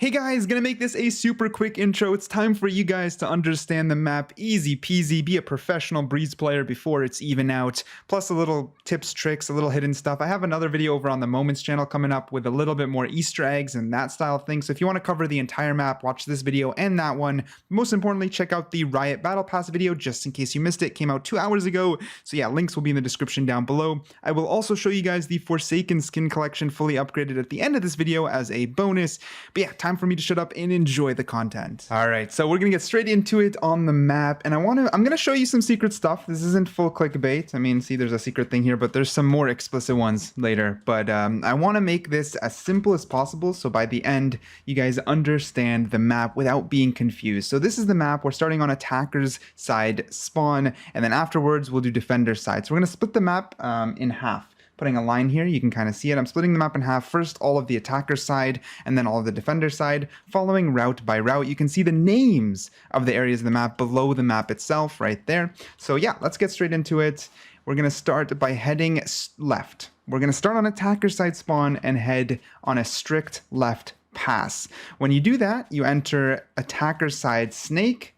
Hey guys, gonna make this a super quick intro. It's time for you guys to understand the map. Easy peasy, be a professional Breeze player before it's even out. Plus a little tips, tricks, a little hidden stuff. I have another video over on the Moments channel coming up with a little bit more Easter eggs and that style of thing. So if you want to cover the entire map, watch this video and that one. Most importantly, check out the Riot Battle Pass video just in case you missed it. It came out 2 hours ago. So yeah, links will be in the description down below. I will also show you guys the Forsaken skin collection fully upgraded at the end of this video as a bonus. But yeah, time for me to shut up and enjoy the content. All right, so we're gonna get straight into it on the map, and I'm gonna show you some secret stuff. This isn't full clickbait. I mean, see, there's a secret thing here, but there's some more explicit ones later. But I want to make this as simple as possible, so by the end, you guys understand the map without being confused. So this is the map. We're starting on attacker's side spawn, and then afterwards we'll do defender side. So we're gonna split the map in half. Putting a line here, you can kind of see it. I'm splitting the map in half. First, all of the attacker side, and then all of the defender side, following route by route. You can see the names of the areas of the map below the map itself right there. So yeah, let's get straight into it. We're going to start by heading left. We're going to start on attacker side spawn and head on a strict left pass. When you do that, you enter attacker side snake,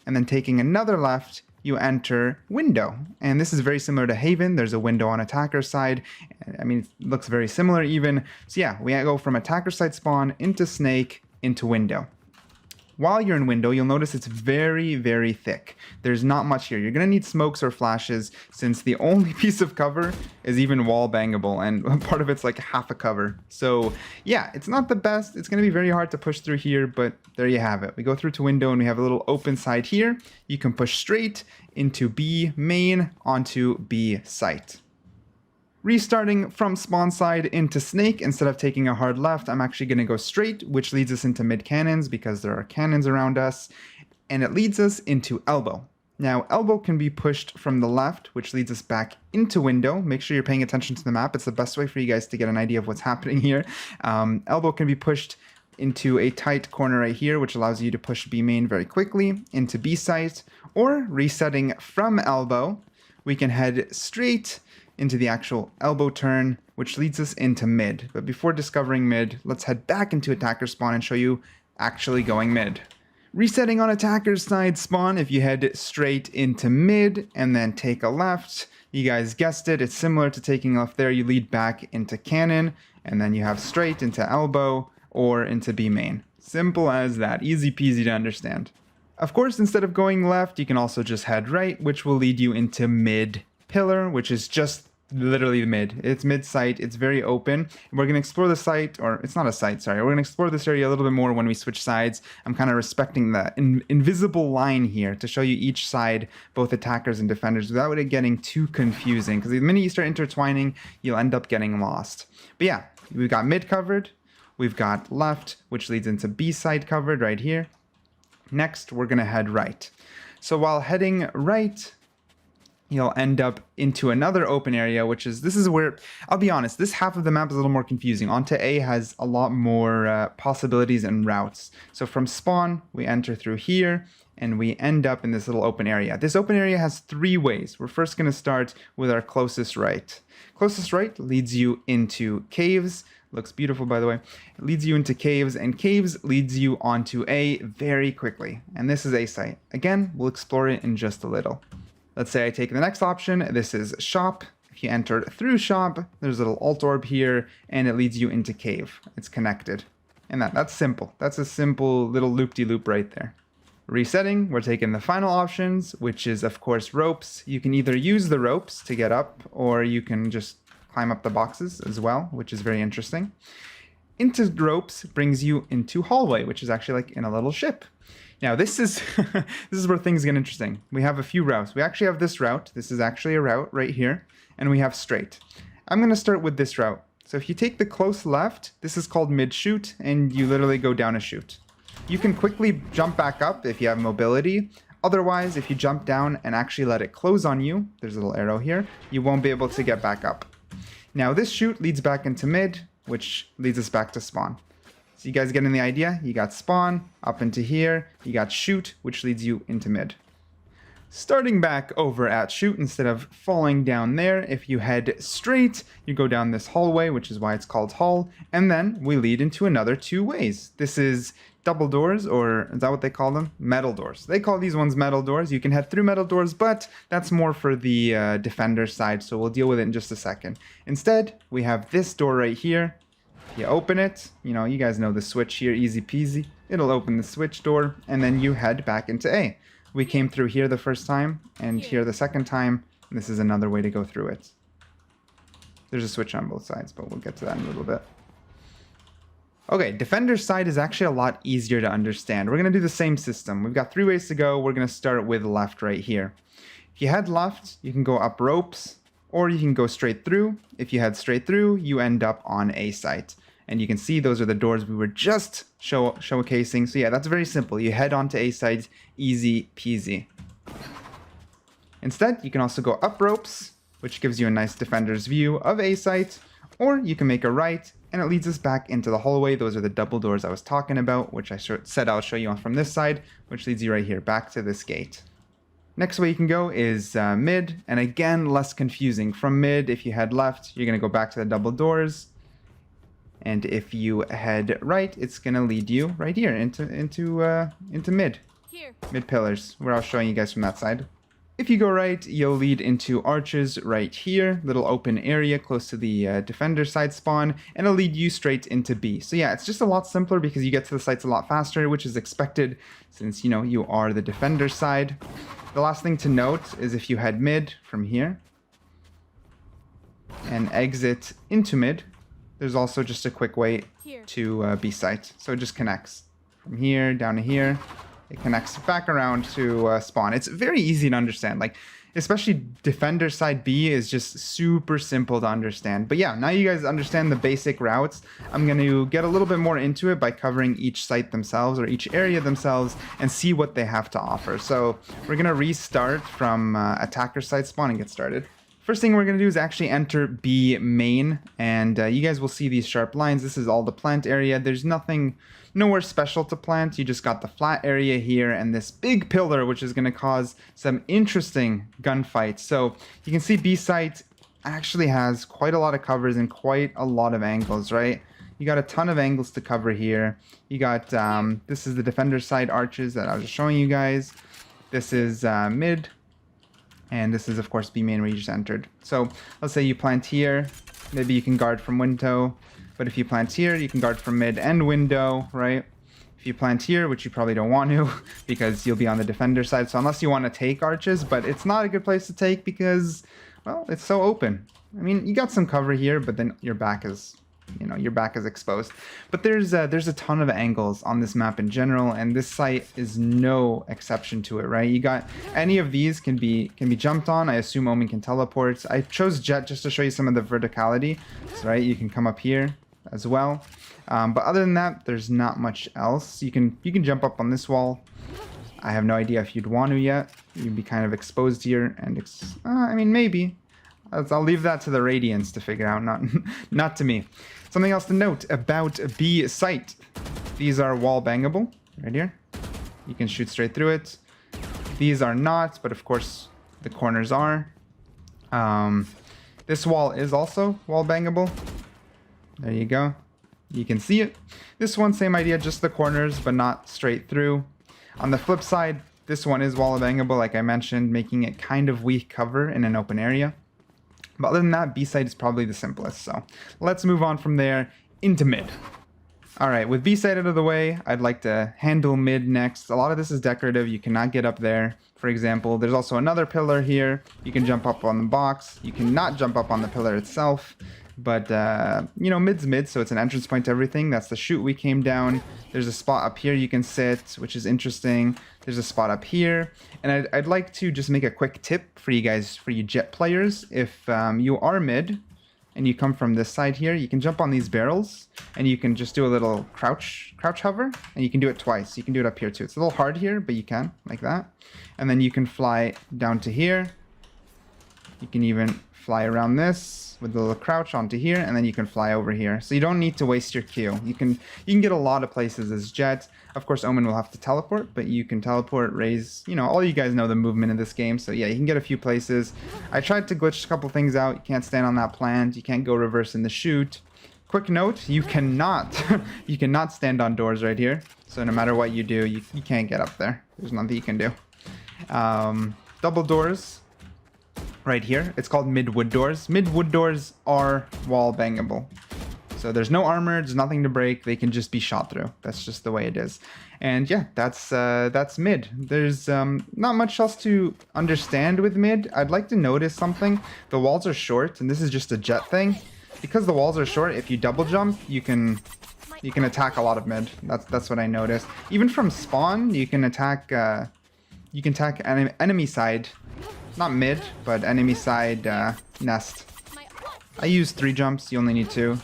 and then taking another left, you enter window. And this is very similar to Haven. There's a window on attacker side. I mean, it looks very similar even. So yeah, we go from attacker side spawn into snake into window. While you're in window, you'll notice it's very, very thick. There's not much here. You're gonna need smokes or flashes since the only piece of cover is even wall bangable, and part of it's like half a cover. So yeah, it's not the best. It's gonna be very hard to push through here, but there you have it. We go through to window and we have a little open side here. You can push straight into B main onto B site. Restarting from spawn side into snake, instead of taking a hard left, I'm actually going to go straight, which leads us into mid cannons because there are cannons around us, and it leads us into elbow. Now, elbow can be pushed from the left, which leads us back into window. Make sure you're paying attention to the map. It's the best way for you guys to get an idea of what's happening here. Elbow can be pushed into a tight corner right here, which allows you to push B main very quickly into B site, or resetting from elbow, we can head straight into the actual elbow turn, which leads us into mid. But before discovering mid, let's head back into attacker spawn and show you actually going mid. Resetting on attacker's side spawn, if you head straight into mid and then take a left, you guys guessed it, it's similar to taking left there. You lead back into cannon, and then you have straight into elbow or into B main. Simple as that, easy peasy to understand. Of course, instead of going left, you can also just head right, which will lead you into mid pillar, which is just literally the mid. It's mid site. It's very open. We're going to explore the site, or it's not a site, sorry. We're going to explore this area a little bit more when we switch sides. I'm kind of respecting the invisible line here to show you each side, both attackers and defenders, without it getting too confusing. Because the minute you start intertwining, you'll end up getting lost. But yeah, we've got mid covered. We've got left, which leads into B side covered right here. Next, we're going to head right. So while heading right, you'll end up into another open area, this is where, I'll be honest, this half of the map is a little more confusing. Onto A has a lot more possibilities and routes. So from spawn, we enter through here, and we end up in this little open area. This open area has 3 ways. We're first going to start with our closest right. Closest right leads you into caves. Looks beautiful, by the way. It leads you into caves, and caves leads you onto A very quickly. And this is A site. Again, we'll explore it in just a little. Let's say I take the next option. This is shop. If you enter through shop, there's a little alt orb here, and it leads you into cave. It's connected. And that's simple. That's a simple little loop-de-loop right there. Resetting, we're taking the final options, which is, of course, ropes. You can either use the ropes to get up, or you can just climb up the boxes as well, which is very interesting. Into ropes brings you into hallway, which is actually like in a little ship. Now this is this is where things get interesting. We have a few routes. We actually have this route. This is actually a route right here, and we have straight. I'm going to start with this route. So if you take the close left, this is called mid shoot, and you literally go down a chute. You can quickly jump back up if you have mobility. Otherwise, if you jump down and actually let it close on you, there's a little arrow here, you won't be able to get back up. Now this chute leads back into mid, which leads us back to spawn. So you guys getting the idea? You got spawn up into here, you got shoot, which leads you into mid. Starting back over at shoot, instead of falling down there, if you head straight, you go down this hallway, which is why it's called hall, and then we lead into another 2 ways. This is double doors, or is that what they call them? Metal doors. They call these ones metal doors. You can head through metal doors, but that's more for the defender side, so we'll deal with it in just a second. Instead, we have this door right here. If you open it, you guys know the switch here, easy peasy. It'll open the switch door, and then you head back into A. We came through here the first time, and here the second time. And this is another way to go through it. There's a switch on both sides, but we'll get to that in a little bit. Okay, defender's side is actually a lot easier to understand. We're going to do the same system. We've got 3 ways to go. We're going to start with left right here. If you head left, you can go up ropes, or you can go straight through. If you head straight through, you end up on A site. And you can see those are the doors we were just showcasing. So yeah, that's very simple. You head onto A site, easy peasy. Instead, you can also go up ropes, which gives you a nice defender's view of A site, or you can make a right, and it leads us back into the hallway. Those are the double doors I was talking about, which I said I'll show you on from this side, which leads you right here back to this gate. Next way you can go is mid, and again, less confusing. From mid, if you head left, you're going to go back to the double doors. And if you head right, it's gonna lead you right here into mid. Mid pillars, where I was showing you guys from that side. If you go right, you'll lead into arches right here, little open area close to the defender side spawn, and it'll lead you straight into B. So yeah, it's just a lot simpler because you get to the sites a lot faster, which is expected since you are the defender side. The last thing to note is if you head mid from here and exit into mid, there's also just a quick way to B site. So it just connects from here down to here. It connects back around to spawn. It's very easy to understand. Like, especially defender side B is just super simple to understand. But yeah, now you guys understand the basic routes. I'm going to get a little bit more into it by covering each site themselves or each area themselves and see what they have to offer. So we're going to restart from attacker side spawn and get started. First thing we're going to do is actually enter B main, and you guys will see these sharp lines. This is all the plant area. There's nowhere special to plant. You just got the flat area here and this big pillar, which is going to cause some interesting gunfights. So you can see B site actually has quite a lot of covers and quite a lot of angles, right? You got a ton of angles to cover here. You got, this is the defender side arches that I was just showing you guys. This is mid. And this is, of course, B main where you just entered. So let's say you plant here. Maybe you can guard from window. But if you plant here, you can guard from mid and window, right? If you plant here, which you probably don't want to because you'll be on the defender side. So unless you want to take arches, but it's not a good place to take because, well, it's so open. I mean, you got some cover here, but then your back is... your back is exposed. But there's a ton of angles on this map in general, and this site is no exception to it, right? You got any of these can be jumped on. I assume Omen can teleport. I chose Jet just to show you some of the verticality. So, right, you can come up here as well. But other than that, there's not much else. You can jump up on this wall. I have no idea if you'd want to yet. You'd be kind of exposed here, and I mean, maybe. I'll leave that to the Radiants to figure out, not to me. Something else to note about B site. These are wall bangable, right here. You can shoot straight through it. These are not, but of course the corners are. This wall is also wall bangable. There you go. You can see it. This one, same idea, just the corners, but not straight through. On the flip side, this one is wall bangable, like I mentioned, making it kind of weak cover in an open area. But other than that, B site is probably the simplest. So let's move on from there into mid. All right, with B site out of the way, I'd like to handle mid next. A lot of this is decorative. You cannot get up there. For example, there's also another pillar here. You can jump up on the box. You cannot jump up on the pillar itself. But, mid's mid, so it's an entrance point to everything. That's the chute we came down. There's a spot up here you can sit, which is interesting. There's a spot up here. And I'd like to just make a quick tip for you guys, for you Jet players. If you are mid and you come from this side here, you can jump on these barrels and you can just do a little crouch hover, and you can do it twice. You can do it up here too. It's a little hard here, but you can, like that. And then you can fly down to here. You can even fly around this. this with the little crouch onto here, and then you can fly over here. So you don't need to waste your Q. You can get a lot of places as Jet. Of course, Omen will have to teleport, but you can teleport, raise, you know, all you guys know the movement in this game. So yeah, you can get a few places. I tried to glitch a couple things out. You can't stand on that plant. You can't go reverse in the shoot. Quick note, you cannot you cannot stand on doors right here. So no matter what you do, you can't get up there. There's nothing you can do. Double doors right here. It's called mid-wood doors. Mid-wood doors are wall bangable. So there's no armor, there's nothing to break. They can just be shot through. That's just the way it is. And yeah, that's mid. There's not much else to understand with mid. I'd like to notice something. The walls are short, and this is just a Jet thing. Because the walls are short, if you double jump, you can attack a lot of mid. That's what I noticed. Even from spawn, you can attack enemy side, not mid, but enemy side nest. I use 3 jumps. You only need 2.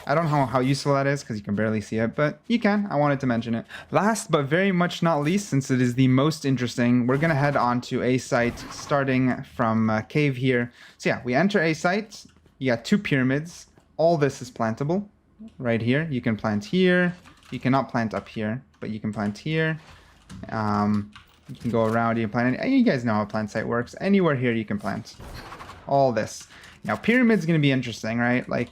I don't know how useful that is because you can barely see it, but you can. I wanted to mention it. Last but very much not least, since it is the most interesting, we're going to head on to A site starting from cave here. So yeah, we enter A site. You got 2 pyramids. All this is plantable right here. You can plant here. You cannot plant up here, but you can plant here. You can go around, you can plant any, you guys know how a plant site works. Anywhere here you can plant. All this. Now pyramid's going to be interesting, right? Like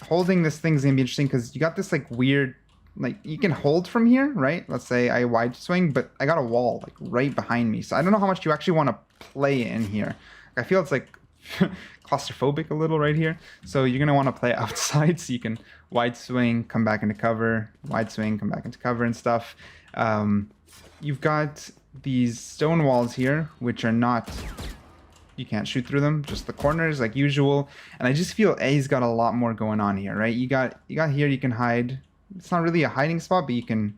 holding this thing's going to be interesting because you got this like weird, like you can hold from here, right? Let's say I wide swing, but I got a wall like right behind me. So I don't know how much you actually want to play in here. I feel it's like claustrophobic a little right here. So you're going to want to play outside so you can wide swing, come back into cover, wide swing, come back into cover and stuff. You've got these stone walls here, which are not, you can't shoot through them, just the corners like usual. And I just feel A's got a lot more going on here, right? You got here, you can hide. It's not really a hiding spot, but you can,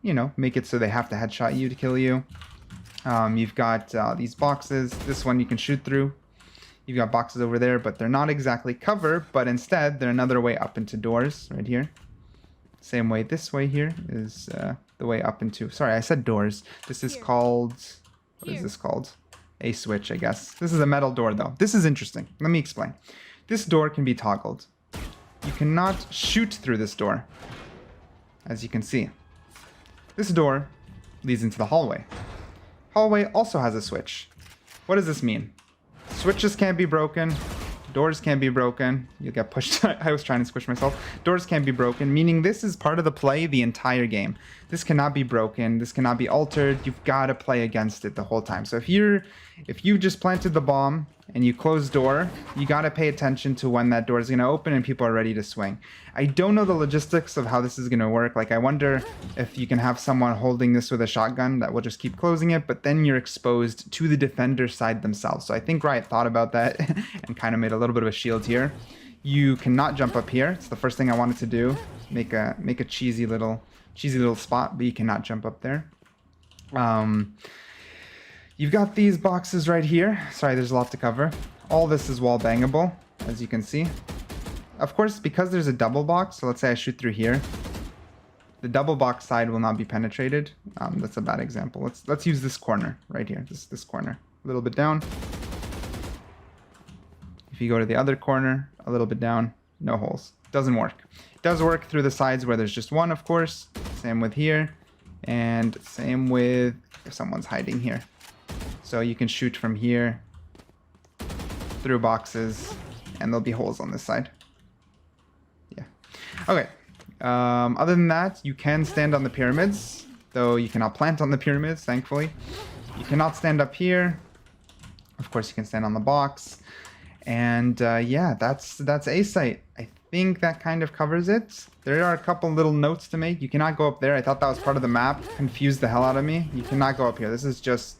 you know, make it so they have to headshot you to kill you. You've got these boxes. This one you can shoot through. You've got boxes over there, but they're not exactly cover, but instead they're another way up into doors right here. Same way this way here is the way up into, sorry, I said doors. This is called, what is this called? A switch, I guess. This is a metal door though. This is interesting. Let me explain. This door can be toggled. You cannot shoot through this door, as you can see. This door leads into the hallway. Hallway also has a switch. What does this mean? Switches can't be broken. Doors can't be broken. You'll get pushed. I was trying to squish myself. Doors can't be broken, meaning this is part of the play the entire game. This cannot be broken. This cannot be altered. You've got to play against it the whole time. So if you just planted the bomb and you close door, you got to pay attention to when that door is going to open and people are ready to swing. I don't know the logistics of how this is going to work. Like, I wonder if you can have someone holding this with a shotgun that will just keep closing it, but then you're exposed to the defender side themselves. So I think Riot thought about that and kind of made a little bit of a shield here. You cannot jump up here. It's the first thing I wanted to do. Make a cheesy little spot, but you cannot jump up there. You've got these boxes right here. Sorry, there's a lot to cover. All this is wall bangable, as you can see. Of course, because there's a double box, so let's say I shoot through here, the double box side will not be penetrated. That's a bad example. Let's use this corner right here. This corner. A little bit down. If you go to the other corner, a little bit down, no holes. Doesn't work. It does work through the sides where there's just one, of course. Same with here. And same with if someone's hiding here. So you can shoot from here through boxes and there'll be holes on this side. Yeah. Okay. Other than that, you can stand on the pyramids, though you cannot plant on the pyramids, thankfully. You cannot stand up here. Of course, you can stand on the box. And yeah, that's A site. I think that kind of covers it. There are a couple little notes to make. You cannot go up there. I thought that was part of the map. Confused the hell out of me. You cannot go up here. This is just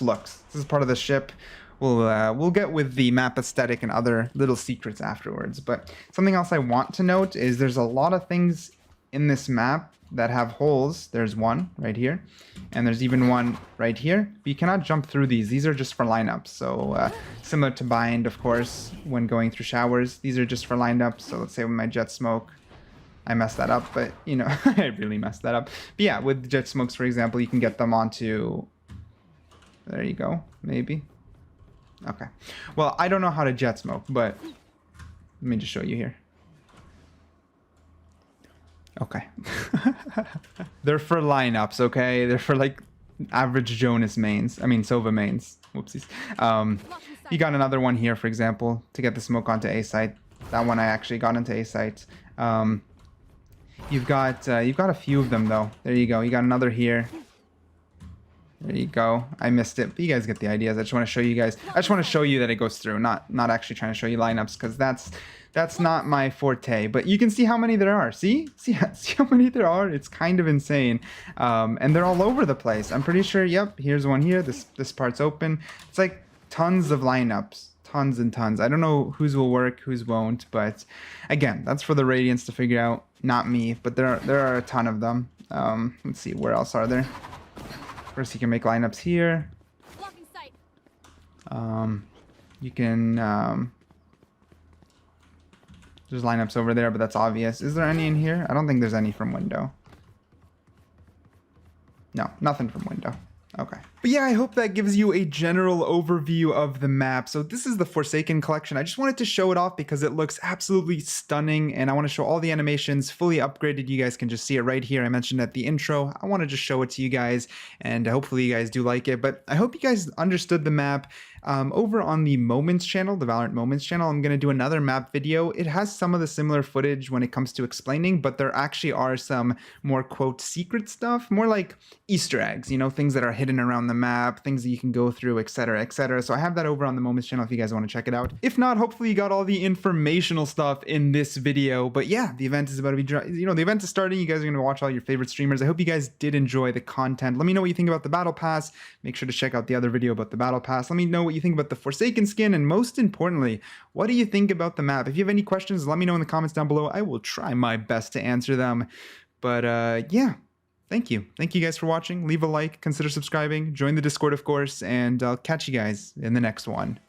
looks. This is part of the ship. We'll get with the map aesthetic and other little secrets afterwards. But something else I want to note is there's a lot of things in this map that have holes. There's one right here, and there's even one right here. But you cannot jump through these. These are just for lineups. So similar to bind, of course, when going through showers. These are just for lineups. So let's say with my jet smoke, I messed that up, but you know, I really messed that up. But yeah, with jet smokes, for example, you can get them onto. There you go, maybe. Okay. Well, I don't know how to jet smoke, but let me just show you here. Okay. They're for lineups, okay? They're for like average Jonas mains. I mean, Sova mains. Whoopsies. You got another one here, for example, to get the smoke onto A site. That one I actually got into A site. You've got a few of them though. There you go. You got another here. There you go. I missed it, but you guys get the ideas. I just want to show you guys. I just want to show you that it goes through, not actually trying to show you lineups, because that's not my forte. But you can see how many there are. See how many there are. It's kind of insane, and they're all over the place. I'm pretty sure. Yep, here's one here. This part's open. It's like tons of lineups. Tons and tons. I don't know whose will work, whose won't, but again, that's for the Radiants to figure out, not me. But there are a ton of them. Let's see, where else are there? First, you can make lineups here. You can there's lineups over there, but that's obvious. Is there any in here? I don't think there's any from window. No, nothing from window. Okay. But yeah, I hope that gives you a general overview of the map. So this is the Forsaken collection. I just wanted to show it off because it looks absolutely stunning, and I want to show all the animations fully upgraded. You guys can just see it right here. I mentioned at the intro. I want to just show it to you guys, and hopefully you guys do like it. But I hope you guys understood the map. Over on the Moments channel, the Valorant Moments channel, I'm going to do another map video. It has some of the similar footage when it comes to explaining, but there actually are some more, quote, secret stuff, more like Easter eggs, you know, things that are hidden around the map, things that you can go through, etc., etc. So I have that over on the Moments channel if you guys want to check it out. If not, hopefully you got all the informational stuff in this video. But yeah, the event is about to be, the event is starting. You guys are going to watch all your favorite streamers. I hope you guys did enjoy the content. Let me know what you think about the Battle Pass. Make sure to check out the other video about the Battle Pass. Let me know what you think about the Forsaken skin, and most importantly, what do you think about the map? If you have any questions, let me know in the comments down below. I will try my best to answer them. But yeah, thank you guys for watching. Leave a like, consider subscribing, join the Discord, of course, and I'll catch you guys in the next one.